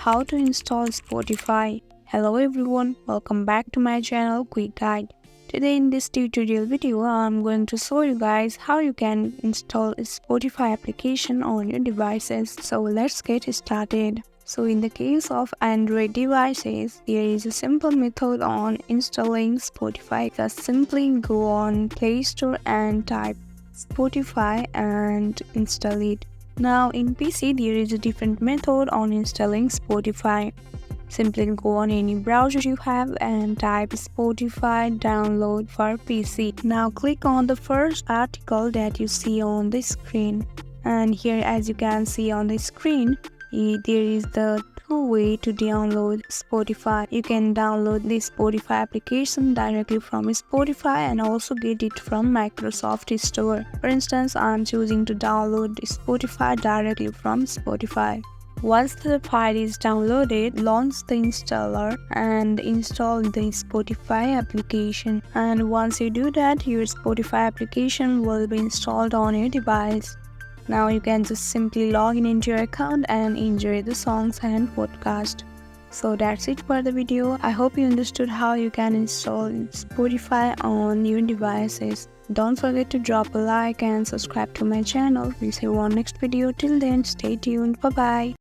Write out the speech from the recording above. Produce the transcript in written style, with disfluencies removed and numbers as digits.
how to install Spotify. Hello everyone, welcome back to my channel Quick Guide. Today in this tutorial video, I'm going to show you guys how you can install a Spotify application on your devices. So let's get started. So in the case of Android devices, there is a simple method on installing Spotify. Just simply go on Play Store and type Spotify and install it. Now in PC, there is a different method on installing Spotify. Simply go on any browser you have and type Spotify download for PC. Now click on the first article that you see on the screen. And here, as you can see on the screen, there is the two-way to download Spotify. You can download the Spotify application directly from Spotify and also get it from Microsoft Store. For instance, I'm choosing to download Spotify directly from Spotify. Once the file is downloaded, launch the installer and install the Spotify application. And once you do that, your Spotify application will be installed on your device. Now you can just simply log in into your account and enjoy the songs and podcast. So that's it for the video. I hope you understood how you can install Spotify on your devices. Don't forget to drop a like and subscribe to my channel. We'll see you on next video. Till then, stay tuned. Bye bye.